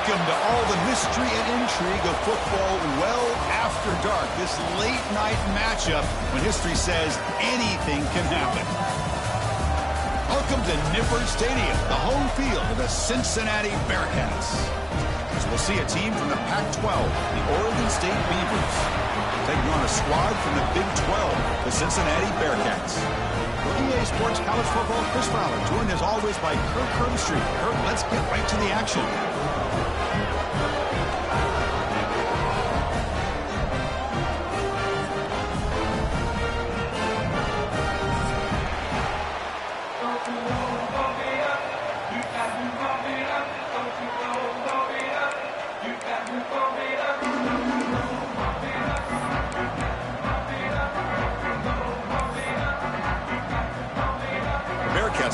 Welcome to all the mystery and intrigue of football well after dark. This late-night matchup when history says anything can happen. Welcome to Nippert Stadium, the home field of the Cincinnati Bearcats. As we'll see a team from the Pac-12, the Oregon State Beavers, taking on a squad from the Big 12, the Cincinnati Bearcats. For EA Sports College Football, Chris Fowler, joined as always by Kirk Herbstreit. Kirk, let's get right to the action.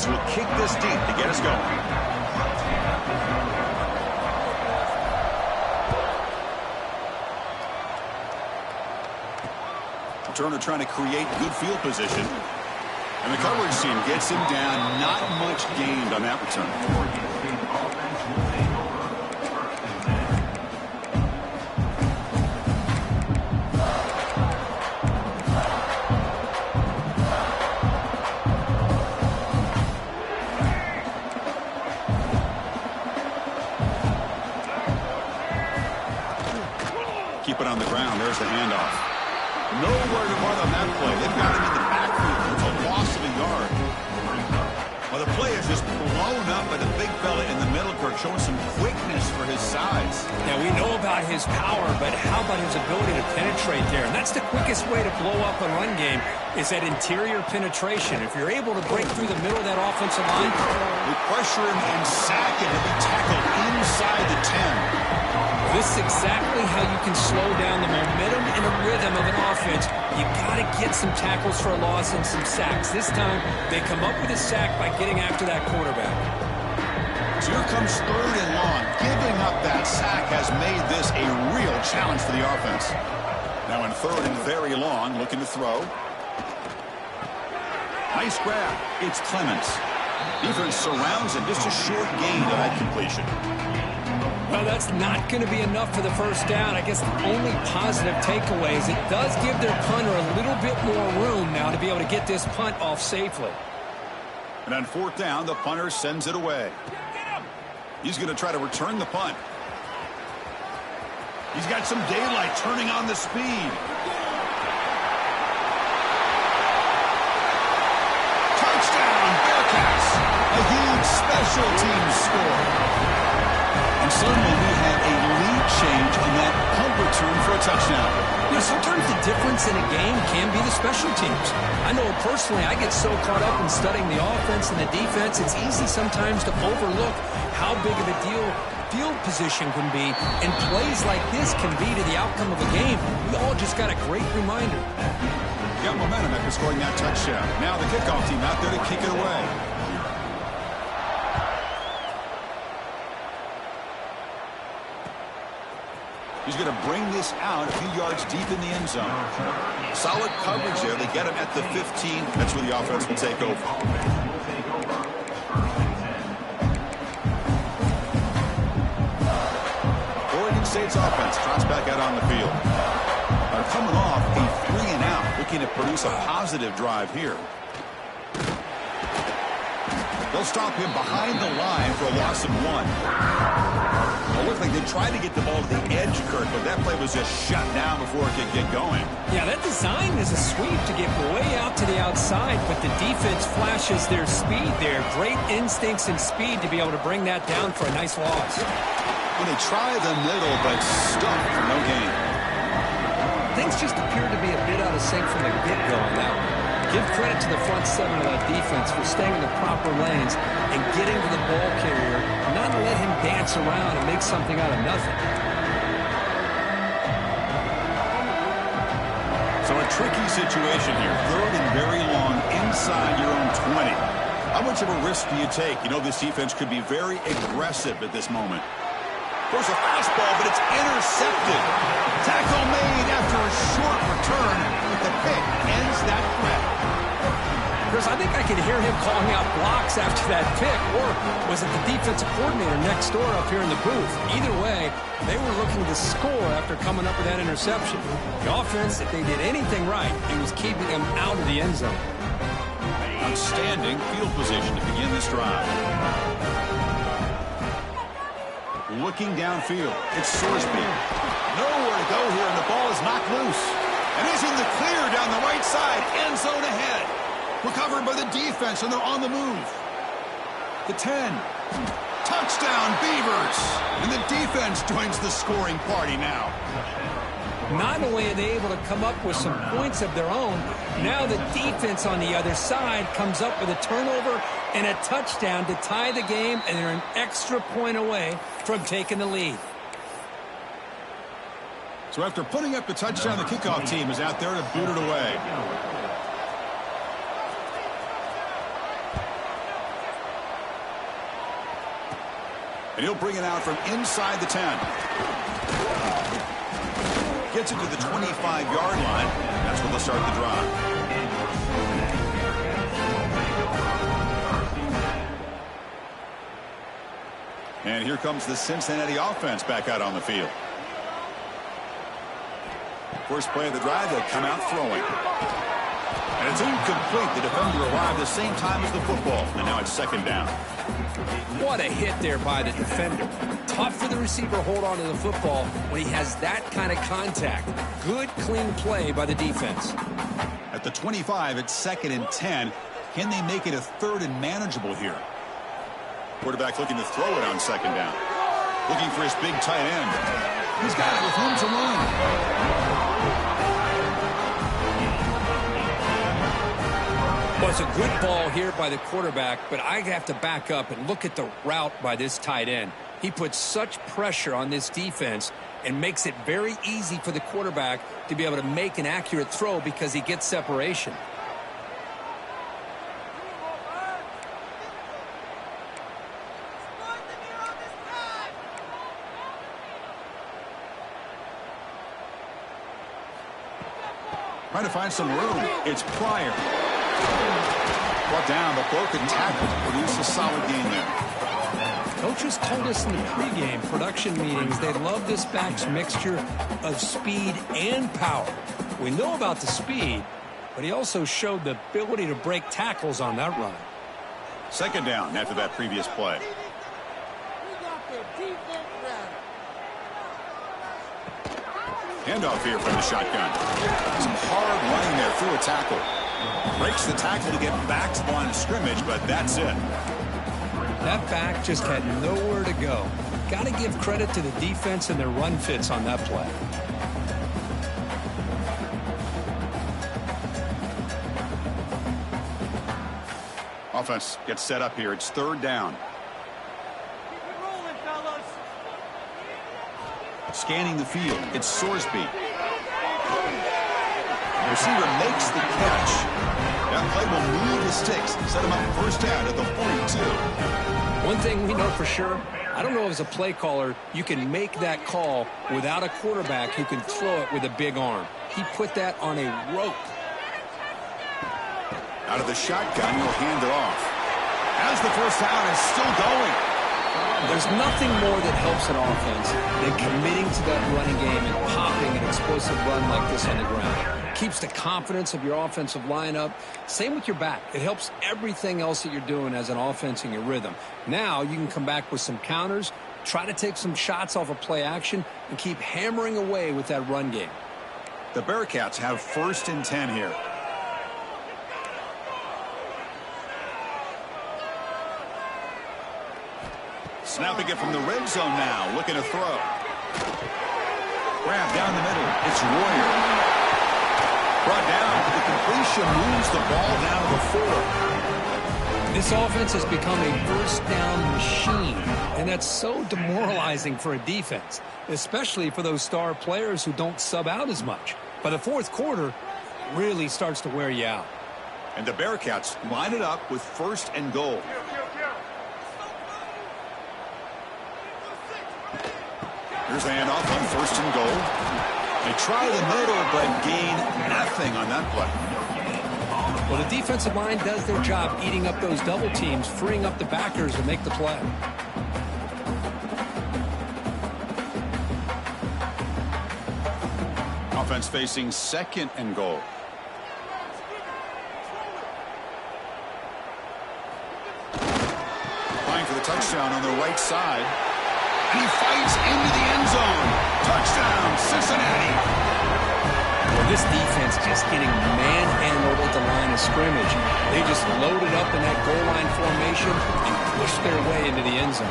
Will kick this deep to get us going. Turner trying to create good field position. And the coverage team gets him down. Not much gained on that return. Keep it on the ground. There's the handoff. Nowhere to run on that play. They've got him in the backfield. It's a loss of a yard. Well, the play is just blown up by the big fella in the middle, Kirk, showing some quickness for his size. Now, we know about his power, but how about his ability to penetrate there? And that's the quickest way to blow up a run game is that interior penetration. If you're able to break through the middle of that offensive line. We pressure him and sack him. He'll be tackled inside the 10. This is exactly how you can slow down the momentum and the rhythm of an offense. You got to get some tackles for a loss and some sacks. This time, they come up with a sack by getting after that quarterback. So here comes 3rd and long. Giving up that sack has made this a real challenge for the offense. Now in 3rd and very long, looking to throw. Nice grab. It's Clements. Defense surrounds him. Just a short gain on that completion. Well, that's not going to be enough for the first down. I guess the only positive takeaway is it does give their punter a little bit more room now to be able to get this punt off safely. And on 4th down, the punter sends it away. He's going to try to return the punt. He's got some daylight turning on the speed. Touchdown, Bearcats. A huge special teams score. And suddenly we have a lead change on that punt return for a touchdown. You know, sometimes the difference in a game can be the special teams. I know personally I get so caught up in studying the offense and the defense, it's easy sometimes to overlook how big of a deal field position can be, and plays like this can be to the outcome of a game. We all just got a great reminder. Got momentum after scoring that touchdown. Now the kickoff team out there to kick it away. He's going to bring this out a few yards deep in the end zone. Solid coverage there. They get him at the 15. That's where the offense will take over. Oregon State's offense trots back out on the field. They're coming off a 3-and-out, looking to produce a positive drive here. They'll stop him behind the line for a loss of 1. It looked like they tried to get the ball to the edge, Kirk, but that play was just shut down before it could get going. Yeah, that design is a sweep to get way out to the outside, but the defense flashes their speed there. Great instincts and speed to be able to bring that down for a nice loss. Well, they try the middle, but stuck for no gain. Things just appeared to be a bit out of sync from the get-go on that one. Give credit to the front 7 of that defense for staying in the proper lanes and getting to the ball carrier, not to let him dance around and make something out of nothing. So a tricky situation here. 3rd and very long inside your own 20. How much of a risk do you take? You know this defense could be very aggressive at this moment. There's a fastball, but it's intercepted. Tackle made after a short return, but the pick ends that threat. Chris, Course, I think I could hear him calling out blocks after that pick, or was it the defensive coordinator next door up here in the booth? Either way, they were looking to score after coming up with that interception. The offense, if they did anything right, it was keeping them out of the end zone. Outstanding field position to begin this drive. Looking downfield, it's Sorsby. Nowhere to go here, and the ball is knocked loose. And is in the clear down the right side, end zone ahead. Recovered by the defense, and they're on the move. The 10. Touchdown, Beavers. And the defense joins the scoring party now. Not only are they able to come up with some points of their own, now the defense on the other side comes up with a turnover and a touchdown to tie the game, and they're an extra point away from taking the lead. So after putting up the touchdown, the kickoff team is out there to boot it away. And he'll bring it out from inside the 10. Gets it to the 25-yard line. That's when they'll start the drive. And here comes the Cincinnati offense back out on the field. First play of the drive, they'll come out throwing. And it's incomplete. The defender arrived the same time as the football. And now it's second down. What a hit there by the defender. Tough for the receiver to hold on to the football when he has that kind of contact. Good, clean play by the defense. At the 25, it's 2nd and 10. Can they make it a 3rd and manageable here? Quarterback looking to throw it on 2nd down. Looking for his big tight end. He's got it with room to run. Well, it's a good ball here by the quarterback, but I have to back up and look at the route by this tight end. He puts such pressure on this defense and makes it very easy for the quarterback to be able to make an accurate throw because he gets separation. Trying to find some room. It's Pryor. Brought down, but broken tackle to produce a solid game there. Coaches told us in the pregame production meetings they love this back's mixture of speed and power. We know about the speed, but he also showed the ability to break tackles on that run. 2nd down after that previous play. Handoff here from the shotgun. Some hard running there through a tackle. Breaks the tackle to get back to the line of scrimmage, but that's it. That back just had nowhere to go. Got to give credit to the defense and their run fits on that play. Offense gets set up here. It's 3rd down. Scanning the field, it's Sorsby. The receiver makes the catch. That play will move the sticks, set him up 1st down at the 42. One thing we know for sure, I don't know as a play caller, you can make that call without a quarterback who can throw it with a big arm. He put that on a rope. Out of the shotgun, he'll hand it off. As the 1st down is still going. There's nothing more that helps an offense than committing to that running game and popping an explosive run like this on the ground. Keeps the confidence of your offensive lineup. Same with your back. It helps everything else that you're doing as an offense in your rhythm. Now you can come back with some counters, try to take some shots off of play action, and keep hammering away with that run game. The Bearcats have 1st and 10 here. Snapping it from the red zone now, looking to throw. Grab down the middle, it's Royer. Brought down, the completion moves the ball down to the 4. This offense has become a 1st down machine, and that's so demoralizing for a defense, especially for those star players who don't sub out as much. By the 4th quarter, really starts to wear you out. And the Bearcats line it up with 1st and goal. Here's the handoff on 1st and goal. They try the middle, but gain nothing on that play. Well, the defensive line does their job eating up those double teams, freeing up the backers to make the play. Offense facing 2nd and goal. Applying for the touchdown on the right side. And he fights into the end zone. Touchdown, Cincinnati. Well, this defense just getting manhandled at the line of scrimmage. They just loaded up in that goal line formation and pushed their way into the end zone.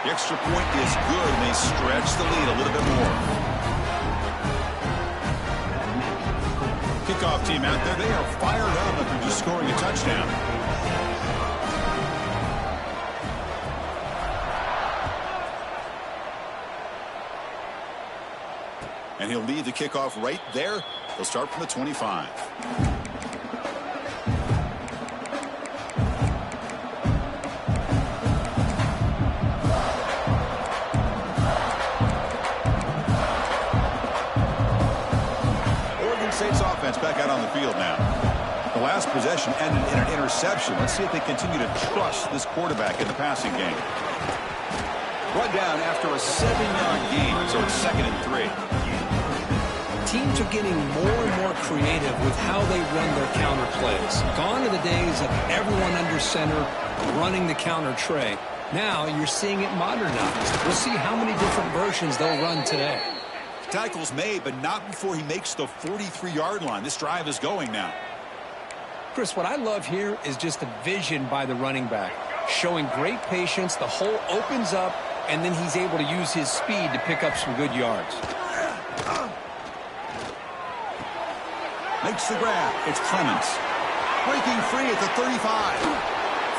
The extra point is good, and they stretch the lead a little bit more. Kickoff team out there, they are fired up after just scoring a touchdown. And he'll lead the kickoff right there. He'll start from the 25. Oregon State's offense back out on the field now. The last possession ended in an interception. Let's see if they continue to trust this quarterback in the passing game. Brought down after a 7-yard gain, so it's 2nd and 3. Teams are getting more and more creative with how they run their counter plays. Gone are the days of everyone under center running the counter tray. Now you're seeing it modernized. We'll see how many different versions they'll run today. Tackle's made, but not before he makes the 43-yard line. This drive is going now. Chris, what I love here is just the vision by the running back. Showing great patience, the hole opens up, and then he's able to use his speed to pick up some good yards. Makes the grab. It's Clemens. Breaking free at the 35.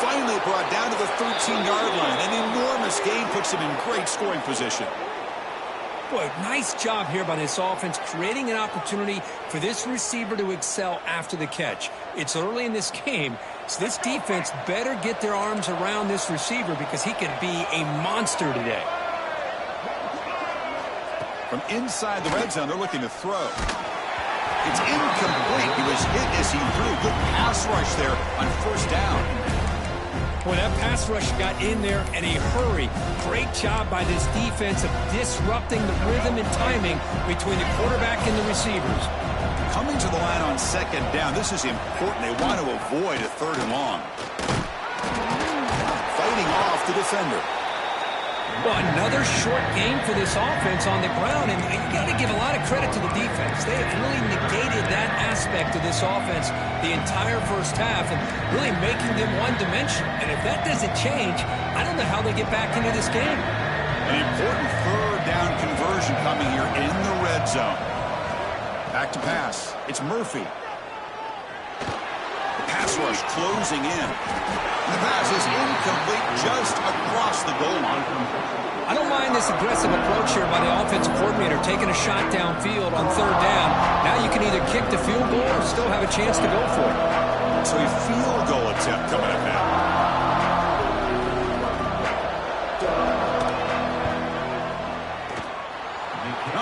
Finally brought down to the 13-yard line. An enormous gain puts him in great scoring position. Boy, nice job here by this offense, creating an opportunity for this receiver to excel after the catch. It's early in this game, so this defense better get their arms around this receiver because he could be a monster today. From inside the red zone, they're looking to throw. It's incomplete. He was hit as he threw. Good pass rush there on 1st down. Boy, that pass rush got in there in a hurry. Great job by this defense of disrupting the rhythm and timing between the quarterback and the receivers. Coming to the line on 2nd down. This is important. They want to avoid a 3rd and long. Fighting off the defender. Well, another short game for this offense on the ground, and you got to give a lot of credit to the defense. They have really negated that aspect of this offense the entire 1st half and really making them one-dimensional. And if that doesn't change, I don't know how they get back into this game. An important 3rd down conversion coming here in the red zone. Back to pass. It's Murphy. The pass rush closing in. The pass is incomplete just across the goal line. I don't mind this aggressive approach here by the offensive coordinator, taking a shot downfield on 3rd down. Now you can either kick the field goal or still have a chance to go for it. So a field goal attempt coming up now.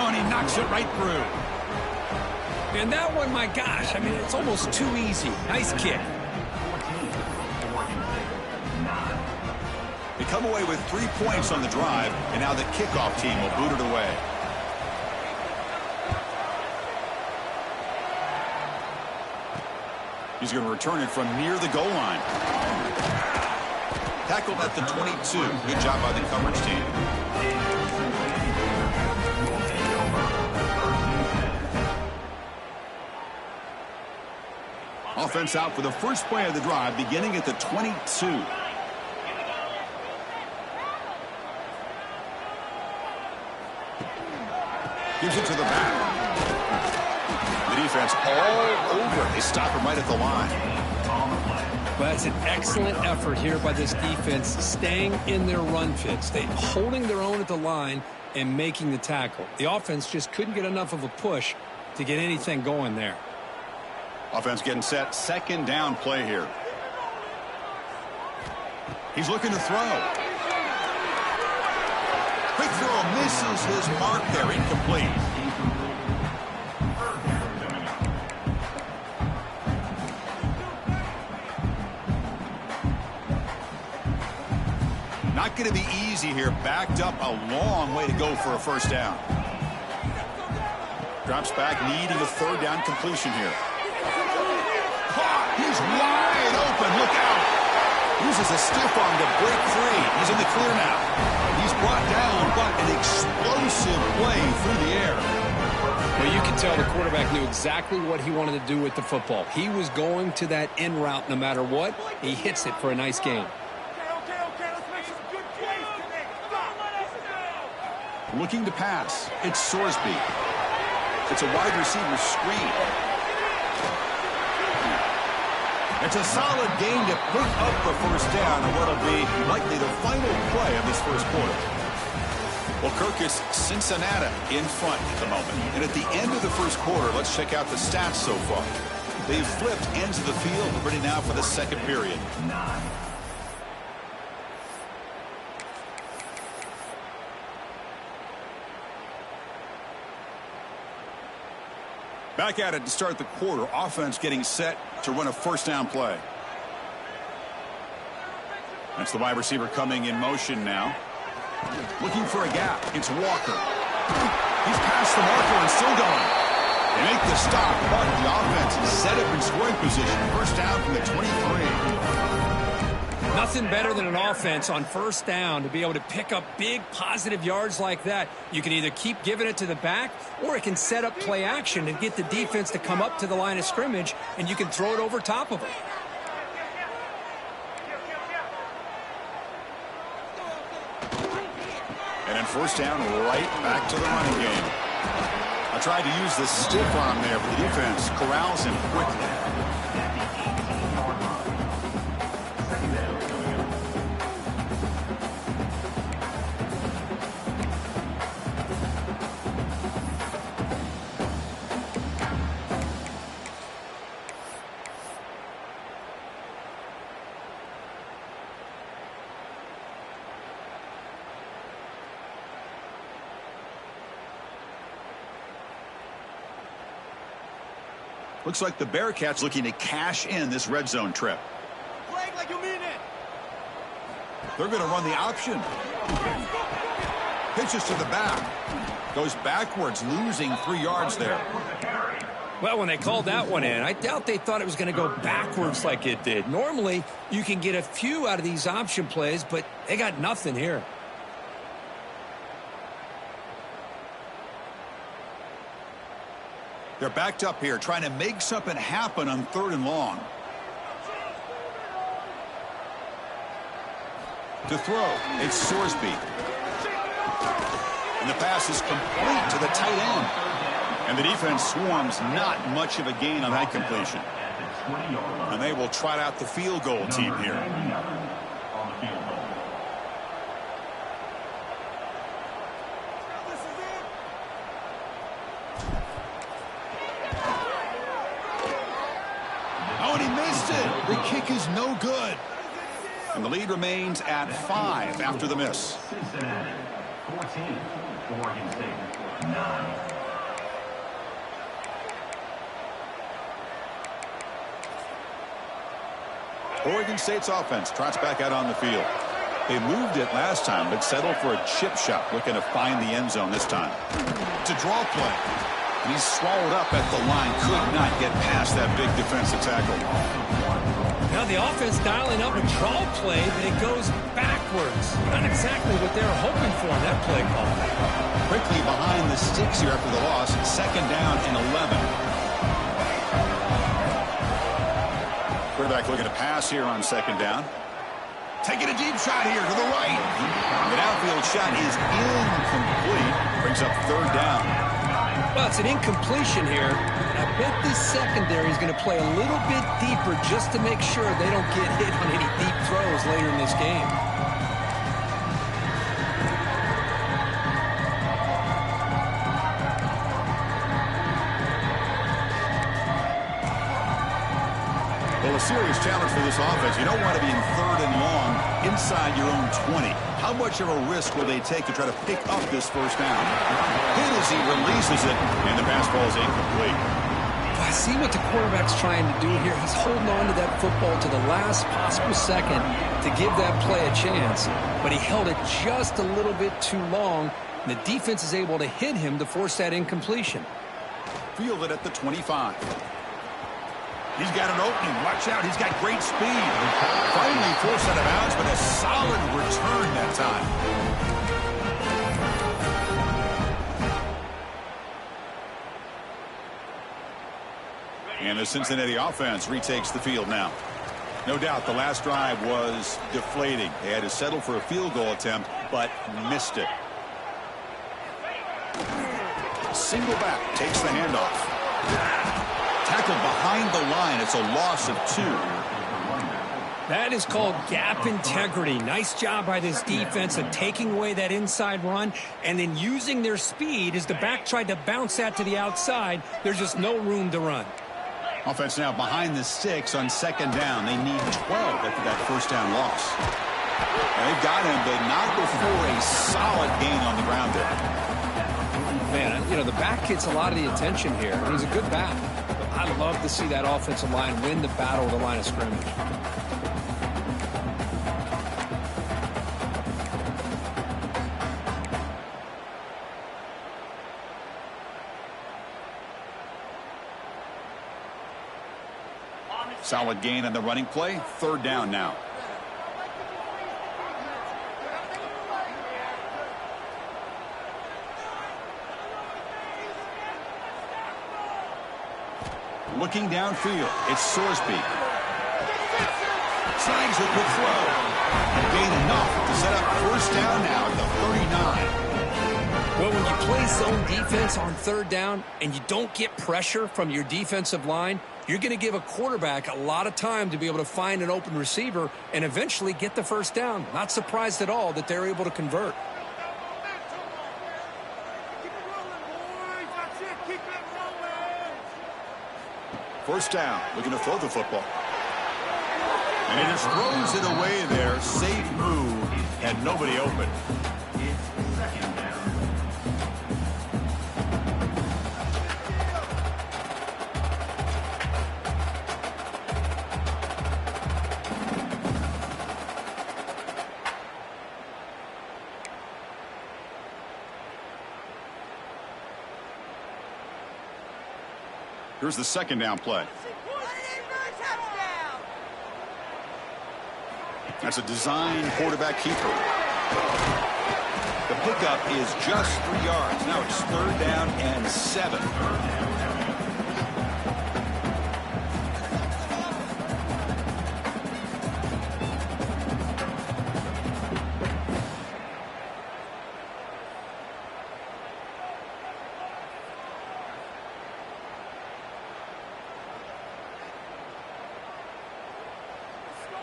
Oh, and he knocks it right through. And that one, my gosh, I mean, it's almost too easy. Nice kick. They come away with 3 points on the drive, and now the kickoff team will boot it away. He's going to return it from near the goal line. Tackled at the 22. Good job by the coverage team. Offense out for the first play of the drive, beginning at the 22. Gives it to the back. The defense all over. They stop him right at the line. Well, that's an excellent effort here by this defense, staying in their run fits. They holding their own at the line and making the tackle. The offense just couldn't get enough of a push to get anything going there. Offense getting set. 2nd down play here. He's looking to throw. Quick throw misses his mark there. Incomplete. Not going to be easy here. Backed up a long way to go for a first down. Drops back, needing a third down completion here. Caught. He's wide open. Look out. Uses a stiff arm to break free. He's in the clear now. He's brought down, but an explosive play through the air. Well, you can tell the quarterback knew exactly what he wanted to do with the football. He was going to that end route no matter what. He hits it for a nice gain. Let's make some good plays today. Looking to pass. It's Sorsby. It's a wide receiver screen. It's a solid gain to pick up the first down on what will be likely the final play of this first quarter. Well, Kirk, is Cincinnati in front at the moment. And at the end of the first quarter, let's check out the stats so far. They've flipped ends of the field, ready now for the second period. Back at it to start the quarter. Offense getting set to run a first down play. That's the wide receiver coming in motion now. Looking for a gap. It's Walker. He's past the marker and still going. They make the stop, but the offense is set up in scoring position. First down from the 23. Nothing better than an offense on first down to be able to pick up big positive yards like that. You can either keep giving it to the back, or it can set up play action and get the defense to come up to the line of scrimmage, and you can throw it over top of them. And then first down, right back to the running game. I tried to use the stiff arm there, but the defense corrals him quickly. Looks like the Bearcats looking to cash in this red zone trip. Play like you mean it. They're going to run the option. Pitches to the back. Goes backwards, losing 3 yards there. Well, when they called that one in, I doubt they thought it was going to go backwards like it did. Normally, you can get a few out of these option plays, but they got nothing here. They're backed up here, trying to make something happen on 3rd and long. To throw, it's Sorsby. And the pass is complete to the tight end. And the defense swarms, not much of a gain on that completion. And they will trot out the field goal team here. The kick is no good. And the lead remains at 5 after the miss. Cincinnati, 14, Oregon State, 9. Oregon State's offense trots back out on the field. They moved it last time, but settled for a chip shot, looking to find the end zone this time. It's a draw play. And he's swallowed up at the line. Could not get past that big defensive tackle. Now the offense dialing up a draw play, but it goes backwards. Not exactly what they were hoping for in that play call. Quickly behind the sticks here after the loss. 2nd down and 11. Quarterback looking to pass here on 2nd down. Taking a deep shot here to the right. The downfield shot is incomplete. Brings up 3rd down. Well, it's an incompletion here. I bet this secondary is going to play a little bit deeper just to make sure they don't get hit on any deep throws later in this game. Well, a serious challenge for this offense. You don't want to be in 3rd and long inside your own 20. How much of a risk will they take to try to pick up this first down? Hit as he releases it, and the pass ball is incomplete. Well, see what the quarterback's trying to do here. He's holding on to that football to the last possible second to give that play a chance, but he held it just a little bit too long. The defense is able to hit him to force that incompletion. Fielded at the 25. He's got an opening. Watch out. He's got great speed. Finally forced out of bounds, but a solid return that time. And the Cincinnati offense retakes the field now. No doubt the last drive was deflating. They had to settle for a field goal attempt, but missed it. Single back takes the handoff. Tackled behind the line. It's a loss of 2. That is called gap integrity. Nice job by this defense of taking away that inside run and then using their speed as the back tried to bounce that to the outside. There's just no room to run. Offense now behind the 6 on second down. They need 12 after that first down loss. And they've got him, but not before a solid gain on the ground there. Man, you know, the back gets a lot of the attention here. He's a good back. But I'd love to see that offensive line win the battle of the line of scrimmage. Solid gain on the running play. Third down now. Looking downfield, it's Sorsby. Snags a quick throw. And gain enough to set up first down now at the 39. Well, when you play zone defense on third down and you don't get pressure from your defensive line, you're going to give a quarterback a lot of time to be able to find an open receiver and eventually get the first down. Not surprised at all that they're able to convert. First down, looking to throw the football. And he just throws it away there. Safe move, and nobody open. Here's the second down play. That's a design quarterback keeper. The pickup is just 3 yards. Now it's third down and 7.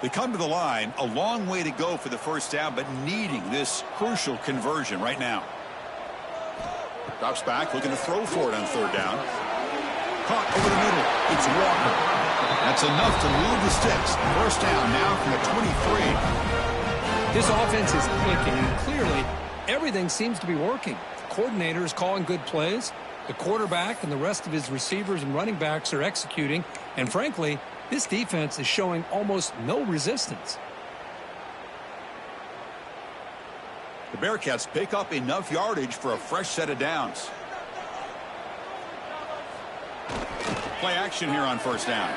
They come to the line, a long way to go for the first down, but needing this crucial conversion right now. Drops back, looking to throw for it on third down. Caught over the middle. It's Walker. That's enough to move the sticks. First down now from the 23. This offense is clicking, and clearly everything seems to be working. The coordinator is calling good plays. The quarterback and the rest of his receivers and running backs are executing. And frankly, this defense is showing almost no resistance. The Bearcats pick up enough yardage for a fresh set of downs. Play action here on first down.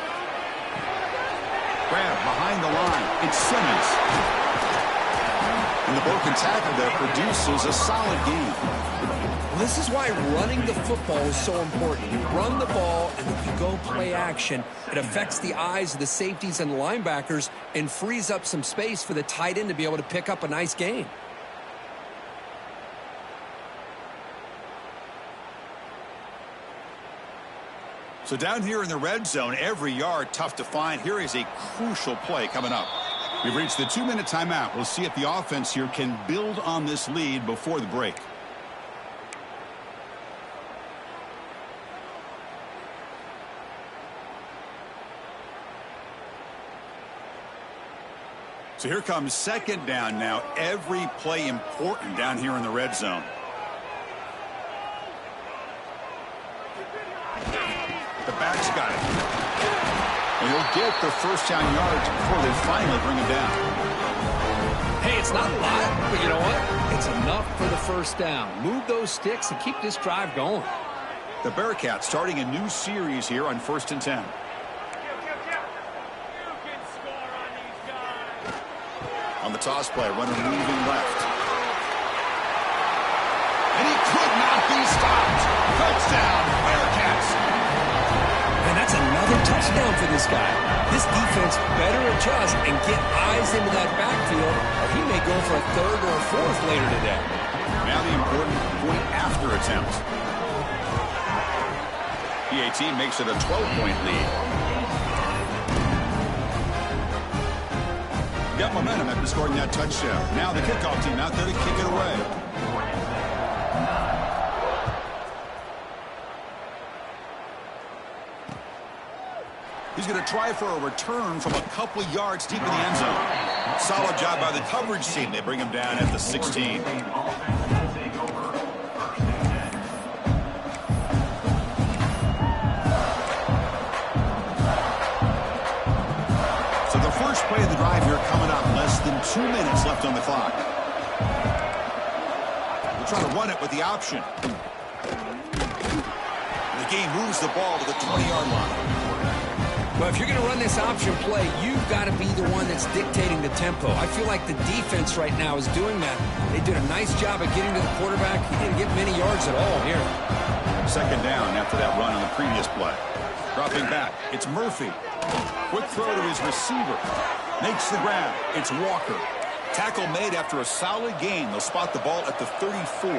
Grab behind the line. It's Simmons. And the broken tackle there produces a solid gain. Well, this is why running the football is so important. You run the ball, and if you go play action, it affects the eyes of the safeties and the linebackers and frees up some space for the tight end to be able to pick up a nice gain. So down here in the red zone, every yard tough to find. Here is a crucial play coming up. We've reached the 2-minute timeout. We'll see if the offense here can build on this lead before the break. So here comes second down now. Every play important down here in the red zone. The back's got get the first down yards before they finally bring him down. Hey, it's not a lot, but you know what? It's enough for the first down. Move those sticks and keep this drive going. The Bearcats starting a new series here on 1st and 10. On the toss play, runner moving left. And he could not be stopped. Touchdown, Bearcats. And that's another touchdown for this guy. This defense better adjust and get eyes into that backfield, or he may go for a third or a fourth later today. Now the important point after attempt. PAT makes it a 12-point lead. Got momentum after scoring that touchdown. Now the kickoff team out there to kick it away. He's going to try for a return from a couple of yards deep in the end zone. Solid job by the coverage team. They bring him down at the 16. So the first play of the drive here coming up. Less than 2 minutes left on the clock. We'll try to run it with the option. The game moves the ball to the 20-yard line. Well, if you're going to run this option play, you've got to be the one that's dictating the tempo. I feel like the defense right now is doing that. They did a nice job of getting to the quarterback. He didn't get many yards at all here. Second down after that run on the previous play. Dropping back, it's Murphy. Quick throw to his receiver. Makes the grab. It's Walker. Tackle made after a solid gain. They'll spot the ball at the 34.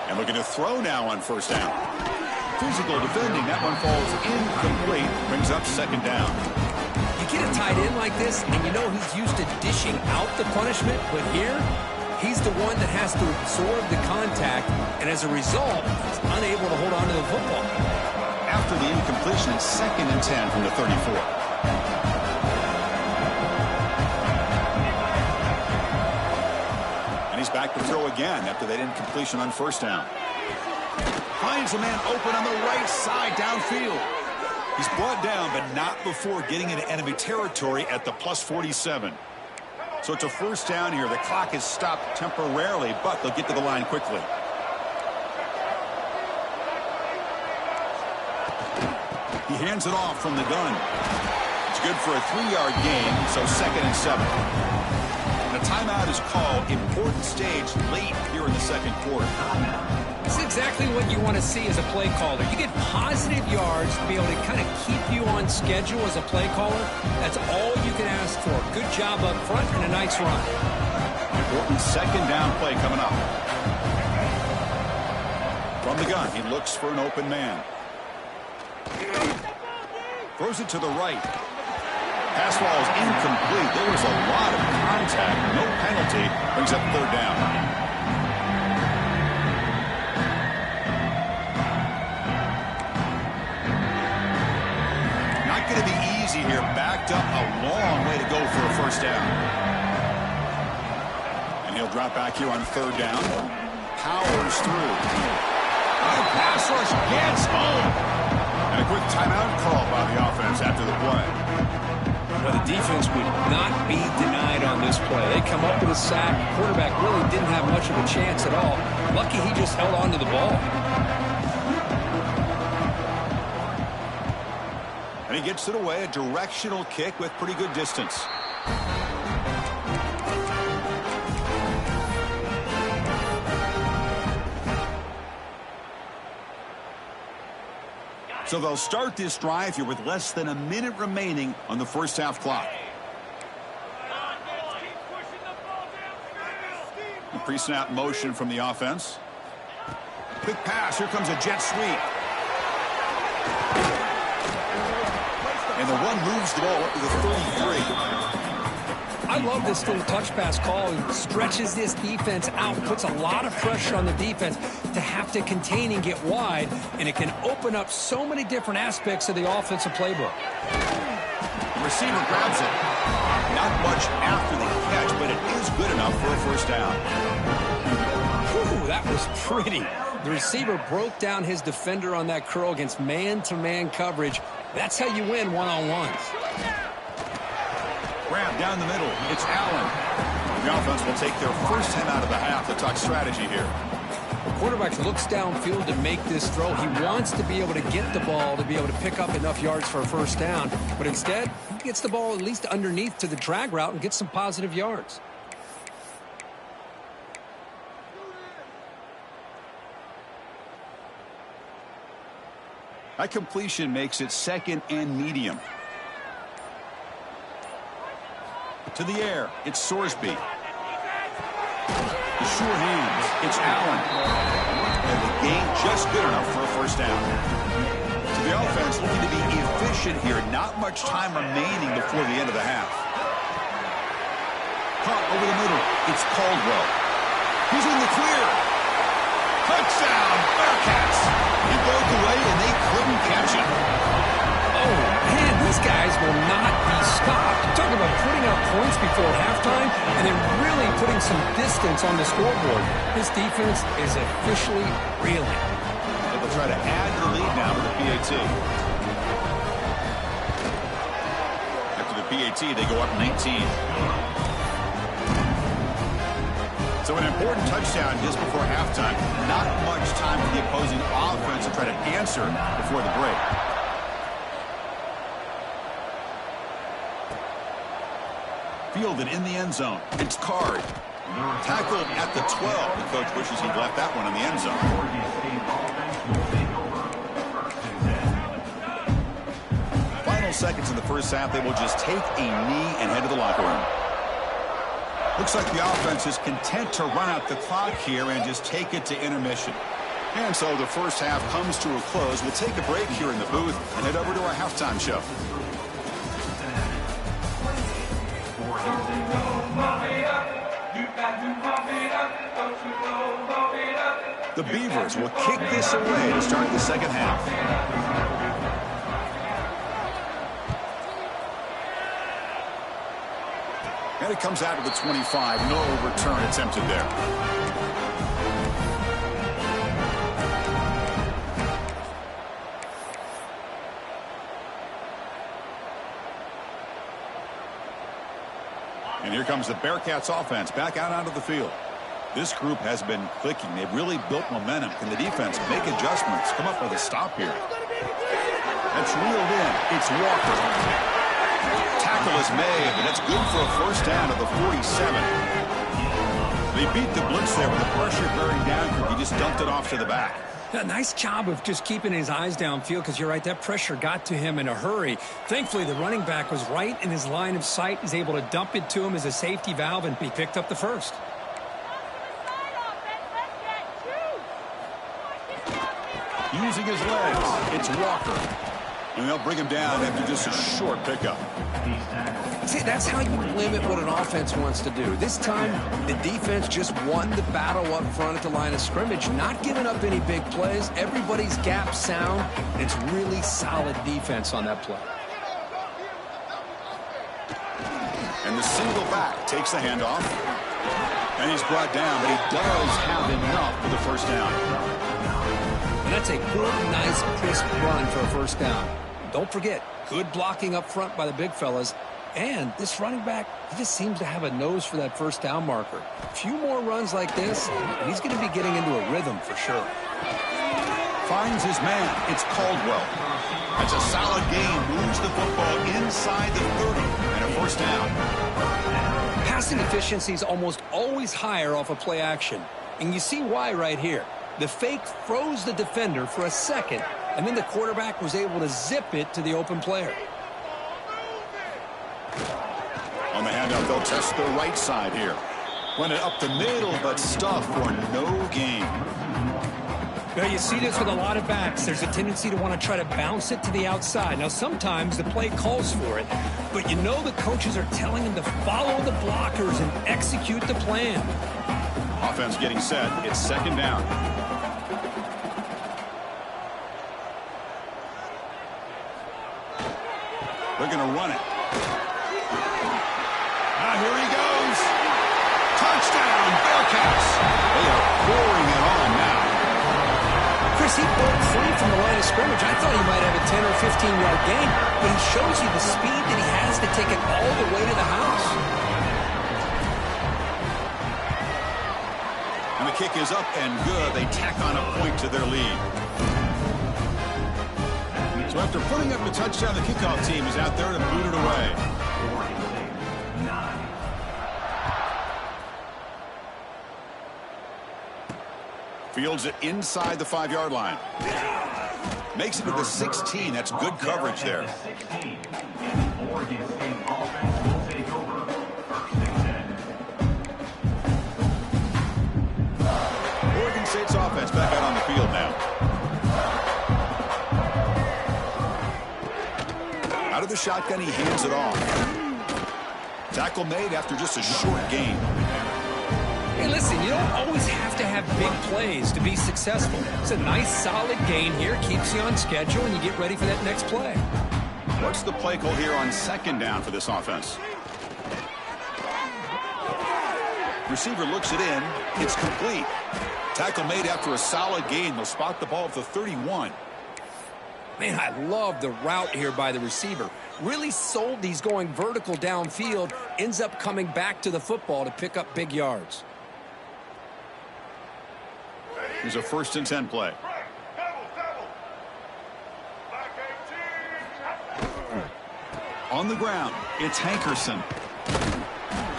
And looking to throw now on first down. Physical defending. That one falls incomplete. Brings up second down. You get a tight end like this, and you know he's used to dishing out the punishment, but here, he's the one that has to absorb the contact, and as a result, he's unable to hold on to the football. After the incompletion, it's 2nd and 10 from the 34. Back to throw again after that incompletion on first down. Finds a man open on the right side downfield. He's brought down, but not before getting into enemy territory at the +47. So it's a first down here. The clock is stopped temporarily, but they'll get to the line quickly. He hands it off from the gun. It's good for a 3-yard gain, so 2nd and 7. A timeout is called. Important stage late here in the second quarter. This is exactly what you want to see as a play caller. You get positive yards to be able to kind of keep you on schedule as a play caller. That's all you can ask for. Good job up front and a nice run. Important second down play coming up. From the gun, he looks for an open man. Throws it to the right. Pass ball is incomplete. There was a lot of contact. No penalty. Brings up third down. Not going to be easy here. Backed up a long way to go for a first down. And he'll drop back here on third down. Powers through. The pass rush gets home. And a quick timeout call by the offense after the play. Well, the defense would not be denied on this play. They come up with a sack. The quarterback really didn't have much of a chance at all. Lucky he just held on to the ball. And he gets it away, a directional kick with pretty good distance. So they'll start this drive here with less than a minute remaining on the first half clock. A pre-snap motion from the offense. Quick pass. Here comes a jet sweep. And the one moves the ball up to the 33. I love this little touch pass call. It stretches this defense out, puts a lot of pressure on the defense to have to contain and get wide, and it can open up so many different aspects of the offensive playbook. The receiver grabs it. Not much after the catch, but it is good enough for a first down. Whew, that was pretty. The receiver broke down his defender on that curl against man-to-man coverage. That's how you win one-on-ones. Grab down the middle. It's Allen. The offense will take their first 10 out of the half to talk strategy here. The quarterback looks downfield to make this throw. He wants to be able to get the ball to be able to pick up enough yards for a first down. But instead, he gets the ball at least underneath to the drag route and gets some positive yards. That completion makes it second and medium. To the air, it's Sorsby. The sure hands, it's Allen. And the gain just good enough for a first down. To the offense, looking to be efficient here. Not much time remaining before the end of the half. Caught over the middle, it's Caldwell. He's in the clear. Touchdown, Bearcats. He broke away and they couldn't catch him. Oh, man, these guys will not be stopped. Talk about putting up points before halftime and then really putting some distance on the scoreboard. This defense is officially reeling. They'll try to add to the lead now with the PAT. After the PAT, they go up 19. So an important touchdown just before halftime. Not much time for the opposing offense to try to answer before the break. Fielded in the end zone. It's Card. Tackled at the 12. The coach wishes he'd left that one in the end zone. Final seconds in the first half. They will just take a knee and head to the locker room. Looks like the offense is content to run out the clock here and just take it to intermission. And so the first half comes to a close. We'll take a break here in the booth and head over to our halftime show. The Beavers will kick this away to start the second half. And it comes out of the 25. No return attempted there. And here comes the Bearcats offense back out onto the field. This group has been clicking. They've really built momentum. Can the defense make adjustments? Come up with a stop here. That's reeled in. It's Walker. Tackle is made, and that's good for a first down at the 47. They beat the blitz there with the pressure bearing down. He just dumped it off to the back. A nice job of just keeping his eyes downfield because you're right, that pressure got to him in a hurry. Thankfully, the running back was right in his line of sight. He's able to dump it to him as a safety valve, and he picked up the first. Using his legs, it's Walker. And they'll bring him down after just a short pickup. See, that's how you limit what an offense wants to do. This time, the defense just won the battle up front at the line of scrimmage, not giving up any big plays. Everybody's gap sound, and it's really solid defense on that play. And the single back takes the handoff. And he's brought down, but he does have enough for the first down. And that's a good, nice, crisp run for a first down. Don't forget, good blocking up front by the big fellas. And this running back, he just seems to have a nose for that first down marker. A few more runs like this, and he's going to be getting into a rhythm for sure. Finds his man. It's Caldwell. That's a solid game. Moves the football inside the 30 and a first down. Passing efficiency is almost always higher off of play action. And you see why right here. The fake froze the defender for a second, and then the quarterback was able to zip it to the open player. On the handoff, they'll test the right side here. Run it up the middle, but stuff for no gain. Now, you see this with a lot of backs. There's a tendency to want to try to bounce it to the outside. Now, sometimes the play calls for it, but you know the coaches are telling them to follow the blockers and execute the plan. Offense getting set. It's second down. They're going to run it. Here he goes. Touchdown, Bearcats. They are pouring it on now. Chris, he broke free from the line of scrimmage. I thought he might have a 10 or 15-yard gain, but he shows you the speed that he has to take it all the way to the house. And the kick is up and good. They tack on a point to their lead. So after putting up the touchdown, the kickoff team is out there to boot it away. Fields it inside the 5-yard line. Makes it to the 16. That's good coverage there. Oregon State's offense back out on the field now. Out of the shotgun, he hands it off. Tackle made after just a short gain. Hey, listen, you don't always have to have big plays to be successful. It's a nice, solid gain here. Keeps you on schedule, and you get ready for that next play. What's the play call here on 2nd down for this offense? Receiver looks it in. It's complete. Tackle made after a solid gain. They'll spot the ball at the 31. Man, I love the route here by the receiver. Really sold these going vertical downfield. Ends up coming back to the football to pick up big yards. Here's a 1st and 10 play. On the ground, it's Hankerson.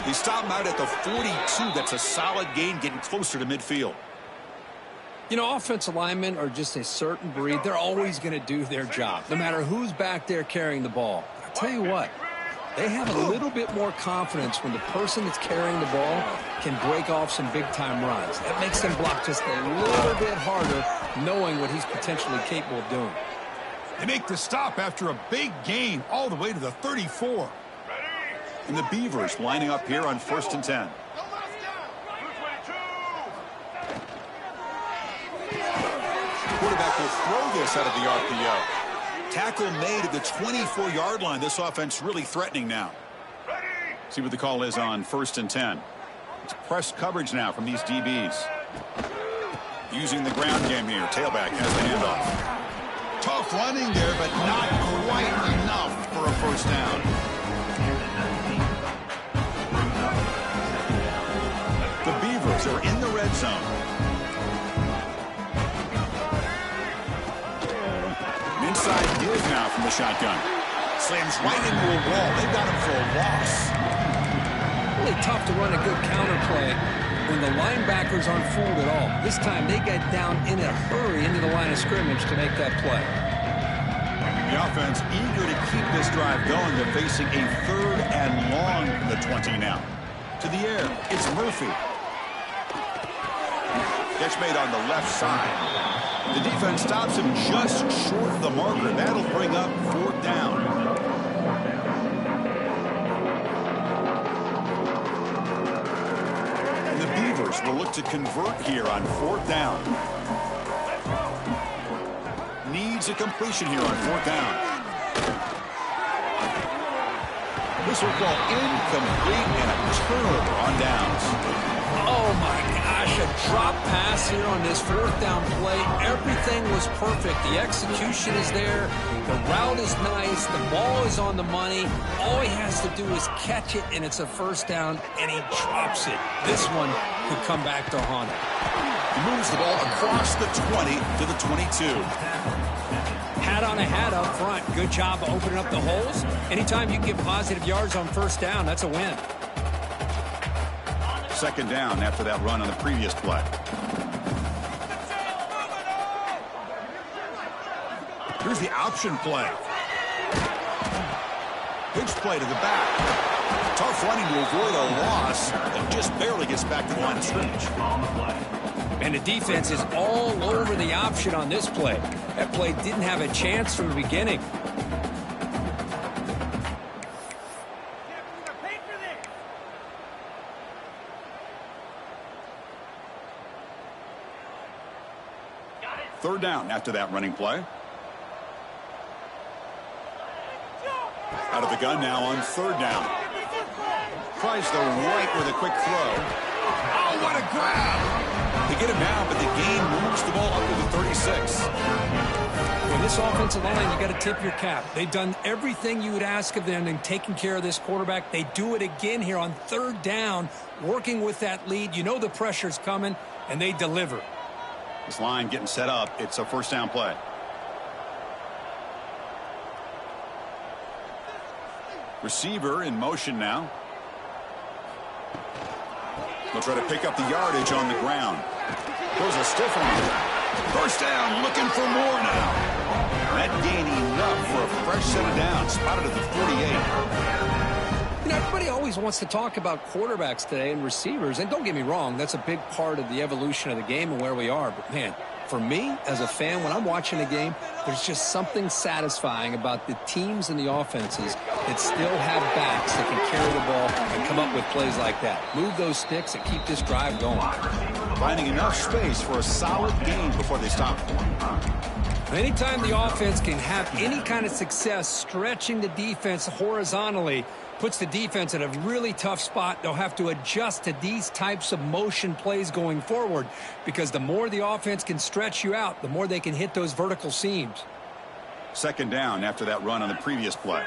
He stopped him out at the 42. That's a solid gain, getting closer to midfield. You know, offensive linemen are just a certain breed. They're always going to do their job, no matter who's back there carrying the ball. I'll tell you what, they have a little bit more confidence when the person that's carrying the ball can break off some big-time runs. That makes them block just a little bit harder, knowing what he's potentially capable of doing. They make the stop after a big gain all the way to the 34. And the Beavers lining up here on 1st and 10. Quarterback will throw this out of the RPO. Tackle made at the 24-yard line. This offense really threatening now. See what the call is on 1st and 10. It's press coverage now from these DBs. Using the ground game here. Tailback has the handoff. Tough running there, but not quite enough for a 1st down. The Beavers are in the red zone. Inside give now from the shotgun. Slams right into a wall. They've got him for a loss. Really tough to run a good counter play when the linebackers aren't fooled at all. This time they get down in a hurry into the line of scrimmage to make that play. The offense eager to keep this drive going. They're facing a 3rd and long from the 20 now. To the air, it's Murphy. Catch made on the left side. The defense stops him just short of the marker. That'll bring up 4th down. And the Beavers will look to convert here on 4th down. Needs a completion here on 4th down. This will fall incomplete and a turnover on downs. Oh, my gosh, a drop pass here on this 4th down play. Everything was perfect. The execution is there. The route is nice. The ball is on the money. All he has to do is catch it, and it's a 1st down, and he drops it. This one could come back to haunt him. He moves the ball across the 20 to the 22. Hat on a hat up front. Good job of opening up the holes. Anytime you can get positive yards on 1st down, that's a win. 2nd down after that run on the previous play. Here's the option play. Pitch play to the back. Tough running to avoid a loss, and just barely gets back to the line of scrimmage. And the defense is all over the option on this play. That play didn't have a chance from the beginning. Third down after that running play. Out of the gun now on 3rd down. Tries the right with a quick throw. Oh, what a grab! They get him down, but the game moves the ball up to the 36. In this offensive line, you got to tip your cap. They've done everything you would ask of them in taking care of this quarterback. They do it again here on third down, working with that lead. You know the pressure's coming, and they deliver. This line getting set up. It's a first down play. Receiver in motion now. They'll try to pick up the yardage on the ground. Throws a stiff one. First down, looking for more now. That gain enough for a fresh set of downs. Spotted at the 48. You know, everybody always wants to talk about quarterbacks today and receivers. And don't get me wrong, that's a big part of the evolution of the game and where we are. But, man, for me, as a fan, when I'm watching a game, there's just something satisfying about the teams and the offenses that still have backs that can carry the ball and come up with plays like that. Move those sticks and keep this drive going. Finding enough space for a solid gain before they stop. Anytime the offense can have any kind of success stretching the defense horizontally, puts the defense in a really tough spot. They'll have to adjust to these types of motion plays going forward, because the more the offense can stretch you out, the more they can hit those vertical seams. Second down after that run on the previous play.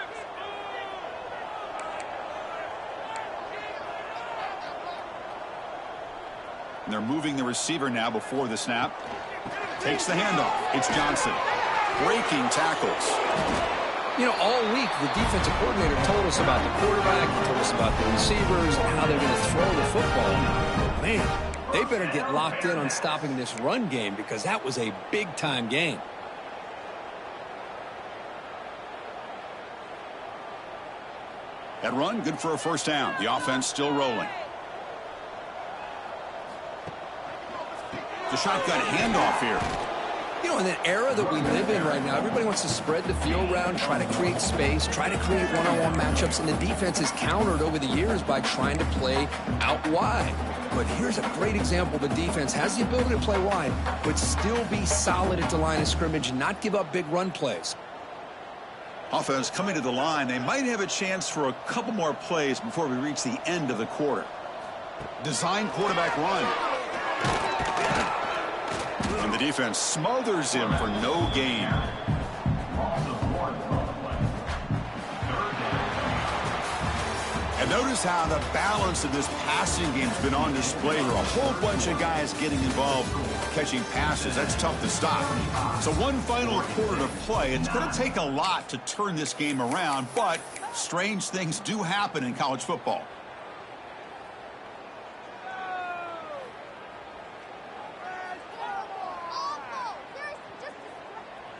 And they're moving the receiver now before the snap. Takes the handoff. It's Johnson. Breaking tackles. You know, all week, the defensive coordinator told us about the quarterback, he told us about the receivers, and how they're going to throw the football. Man, they better get locked in on stopping this run game, because that was a big-time game. That run, good for a first down. The offense still rolling. The shotgun handoff here. You know, in the era that we live in right now, everybody wants to spread the field around, try to create space, try to create one-on-one matchups, and the defense is countered over the years by trying to play out wide. But here's a great example. The defense has the ability to play wide, but still be solid at the line of scrimmage and not give up big run plays. Offense coming to the line. They might have a chance for a couple more plays before we reach the end of the quarter. Design quarterback run. And the defense smothers him for no gain. And notice how the balance of this passing game has been on display here. A whole bunch of guys getting involved catching passes. That's tough to stop. So one final quarter to play. It's going to take a lot to turn this game around, but strange things do happen in college football.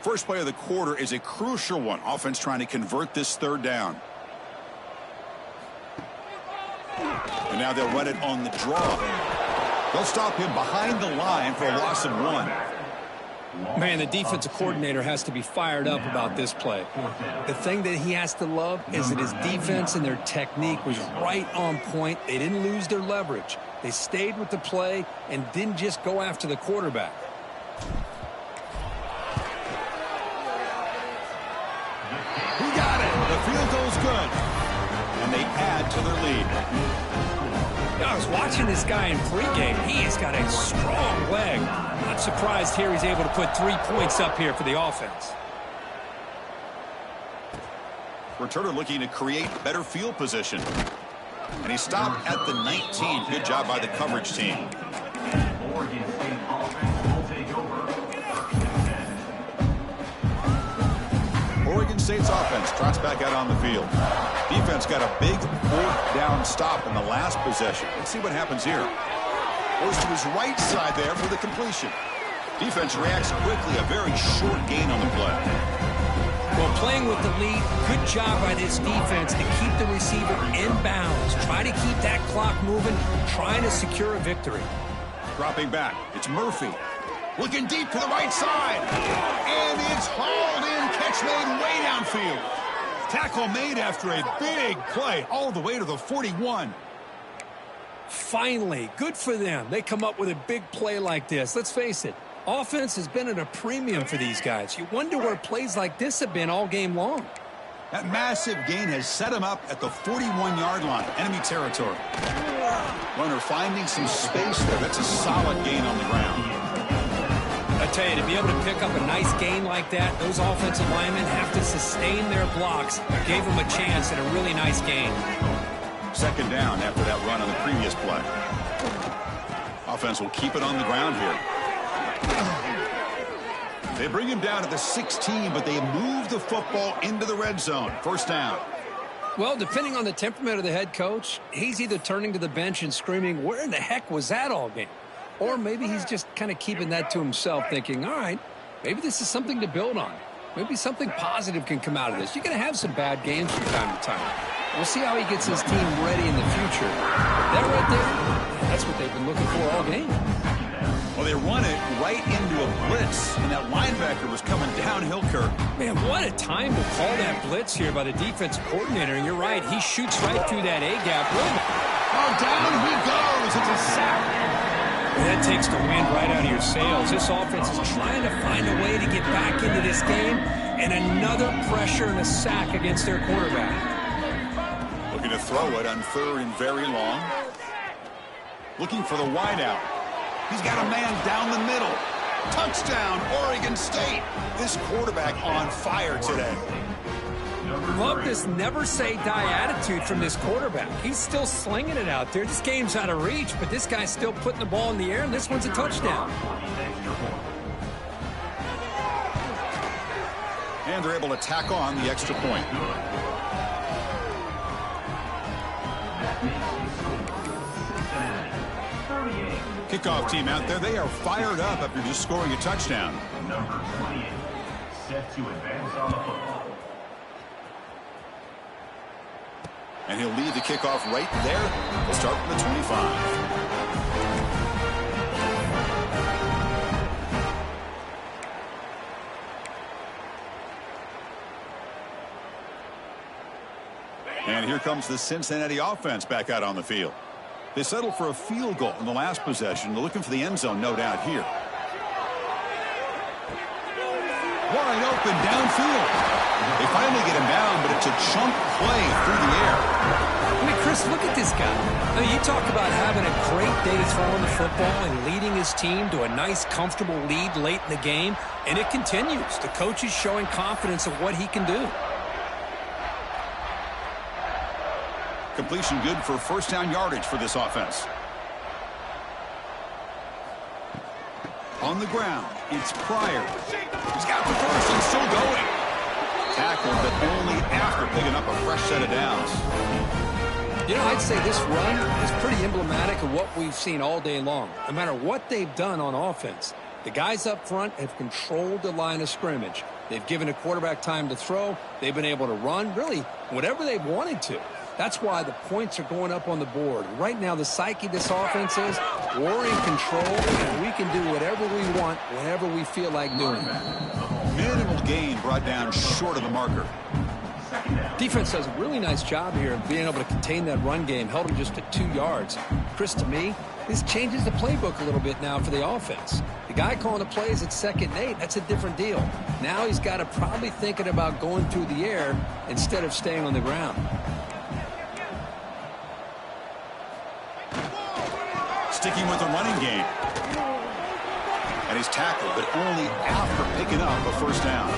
First play of the quarter is a crucial one. Offense trying to convert this third down. And now they'll run it on the draw. They'll stop him behind the line for a loss of 1. Man, the defensive coordinator has to be fired up about this play. The thing that he has to love is that his defense and their technique was right on point. They didn't lose their leverage. They stayed with the play and didn't just go after the quarterback. He got it. The field goal's good. And they add to their lead. I was watching this guy in pregame. He has got a strong leg. Not surprised here he's able to put 3 points up here for the offense. Returner looking to create better field position. And he stopped at the 19. Good job by the coverage team. Oregon State offense will take over. Oregon State's offense trots back out on the field. Defense got a big 4th down stop in the last possession. Let's see what happens here. Goes to his right side there for the completion. Defense reacts quickly. A very short gain on the play. Well, playing with the lead, good job by this defense to keep the receiver in bounds. Try to keep that clock moving, trying to secure a victory. Dropping back. It's Murphy. Looking deep to the right side. And it's hauled in. Catch made way downfield. Tackle made after a big play all the way to the 41. Finally, good for them. They come up with a big play like this. Let's face it, offense has been at a premium for these guys. You wonder where plays like this have been all game long. That massive gain has set him up at the 41-yard line, enemy territory. Runner finding some space there. That's a solid gain on the ground. I tell you, to be able to pick up a nice gain like that, those offensive linemen have to sustain their blocks. Gave them a chance at a really nice gain. Second down after that run on the previous play. Offense will keep it on the ground here. They bring him down to the 16, but they move the football into the red zone. First down. Well, depending on the temperament of the head coach, he's either turning to the bench and screaming, where in the heck was that all game? Or maybe he's just kind of keeping that to himself, thinking, all right, maybe this is something to build on. Maybe something positive can come out of this. You're going to have some bad games from time to time. We'll see how he gets his team ready in the future. That right there, that's what they've been looking for all game. Well, they run it right into a blitz, and that linebacker was coming downhill, Kirk. Man, what a time to call that blitz here by the defensive coordinator. And you're right, he shoots right through that A-gap. Oh, down he goes. It's a sack. That takes the wind right out of your sails. This offense is trying to find a way to get back into this game, and another pressure and a sack against their quarterback. Looking to throw it on third and very long. Looking for the wideout. He's got a man down the middle. Touchdown, Oregon State. This quarterback on fire today. Love this never-say-die attitude from this quarterback. He's still slinging it out there. This game's out of reach, but this guy's still putting the ball in the air, and this one's a touchdown. And they're able to tack on the extra point. Kickoff team out there, they are fired up after just scoring a touchdown. Number 28, set to advance on the football. And he'll lead the kickoff right there. We'll start from the 25. And here comes the Cincinnati offense back out on the field. They settled for a field goal in the last possession. They're looking for the end zone, no doubt, here. Wide open downfield. They finally get him down, but it's a chunk play through the air. I mean, Chris, look at this guy. I mean, you talk about having a great day to throw in the football and leading his team to a nice, comfortable lead late in the game, and it continues. The coach is showing confidence of what he can do. Completion good for first down yardage for this offense. On the ground, it's Pryor. He's got the first and still going. Tackled, but only after picking up a fresh set of downs. You know, I'd say this run is pretty emblematic of what we've seen all day long. No matter what they've done on offense, the guys up front have controlled the line of scrimmage. They've given a quarterback time to throw. They've been able to run, really, whatever they've wanted to. That's why the points are going up on the board. Right now, the psyche of this offense is we're in control, and we can do whatever we want, whenever we feel like doing it. Minimal gain brought down short of the marker. Defense does a really nice job here of being able to contain that run game, held him just to 2 yards. Chris, to me, this changes the playbook a little bit now for the offense. The guy calling the plays at 2nd and 8, that's a different deal. Now he's got to probably thinking about going through the air instead of staying on the ground. Sticking with the running game. And he's tackled, but only after picking up a first down.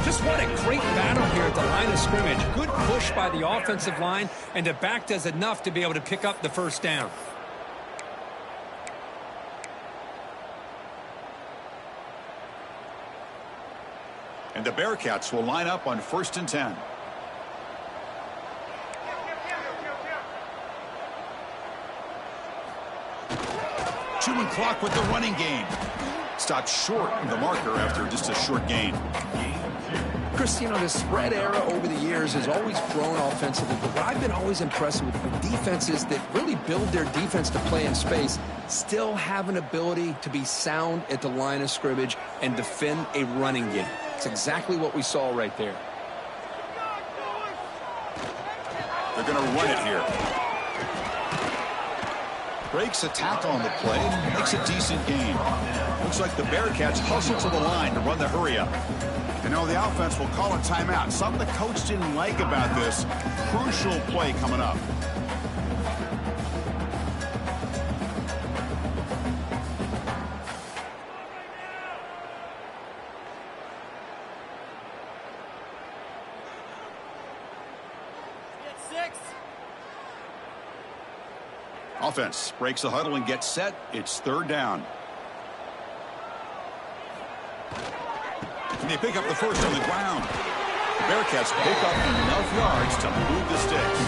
Just what a great battle here at the line of scrimmage. Good push by the offensive line, and the back does enough to be able to pick up the first down. And the Bearcats will line up on 1st and 10. Chewing clock with the running game. Stopped short of the marker after just a short gain. Chris, you know, the spread era over the years has always grown offensively, but what I've been always impressed with defenses that really build their defense to play in space still have an ability to be sound at the line of scrimmage and defend a running game. It's exactly what we saw right there. They're going to run it here. Breaks a tackle on the play and makes a decent gain. Looks like the Bearcats hustle to the line to run the hurry up. You know, the offense will call a timeout. Something the coach didn't like about this. Crucial play coming up. Offense breaks the huddle and gets set. It's third down. And they pick up the first on the ground. The Bearcats pick up enough yards to move the sticks.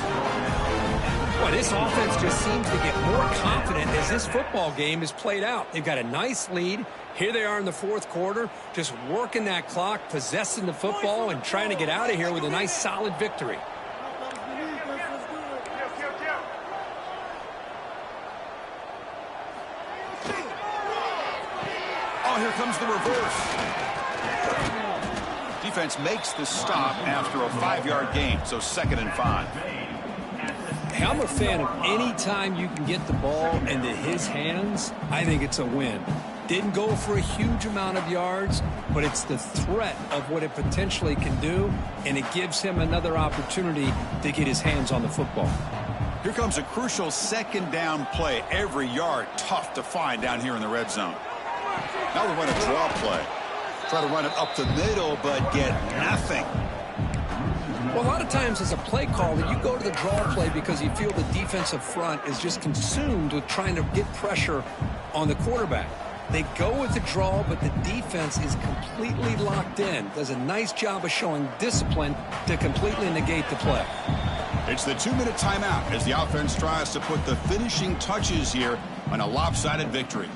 Boy, this offense just seems to get more confident as this football game is played out. They've got a nice lead. Here they are in the fourth quarter, just working that clock, possessing the football, and trying to get out of here with a nice, solid victory. Oh, here comes the reverse. Defense makes the stop after a 5-yard gain, so 2nd and 5. Hey, I'm a fan of any time you can get the ball into his hands. I think it's a win. Didn't go for a huge amount of yards, but it's the threat of what it potentially can do, and it gives him another opportunity to get his hands on the football. Here comes a crucial 2nd down play. Every yard tough to find down here in the red zone. Now we run a draw play. Try to run it up the middle, but get nothing. Well, a lot of times as a play caller, you go to the draw play because you feel the defensive front is just consumed with trying to get pressure on the quarterback. They go with the draw, but the defense is completely locked in. Does a nice job of showing discipline to completely negate the play. It's the 2-minute timeout as the offense tries to put the finishing touches here on a lopsided victory.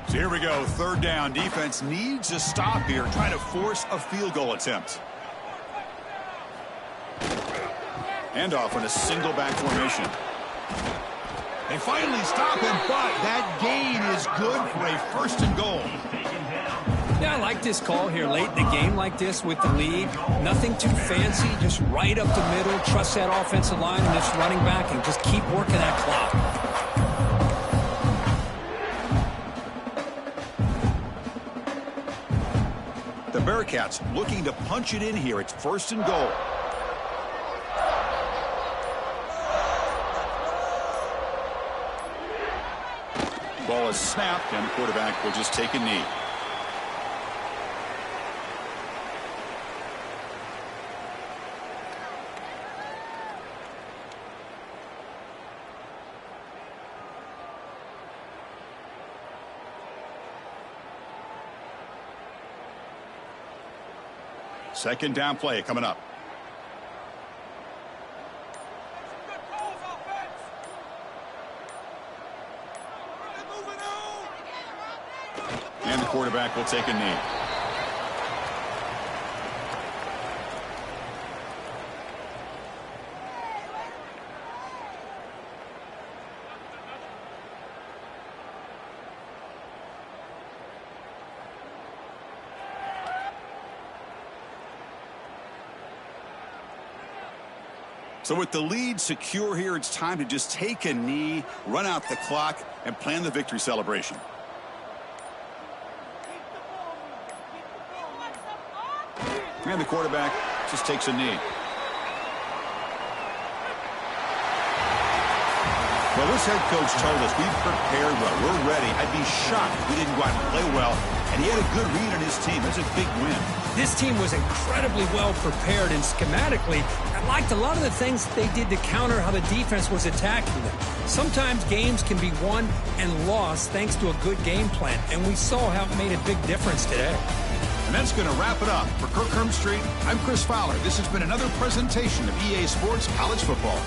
So here we go, 3rd down. Defense needs a stop here, trying to force a field goal attempt. Handoff in a single back formation. They finally stop him, but that gain is good for a 1st and goal. Yeah, I like this call here late in the game like this with the lead. Nothing too fancy, just right up the middle. Trust that offensive line and this running back and just keep working that clock. The Bearcats looking to punch it in here. It's 1st and goal. Ball is snapped, and the quarterback will just take a knee. Second down play coming up. And the quarterback will take a knee. So with the lead secure here, it's time to just take a knee, run out the clock, and plan the victory celebration. And the quarterback just takes a knee. Well, this head coach told us we've prepared well. We're ready. I'd be shocked if we didn't go out and play well. And he had a good read on his team. That's a big win. This team was incredibly well prepared, and schematically, I liked a lot of the things they did to counter how the defense was attacking them. Sometimes games can be won and lost thanks to a good game plan, and we saw how it made a big difference today. And that's going to wrap it up. For Kirk Street, I'm Chris Fowler. This has been another presentation of EA Sports College Football.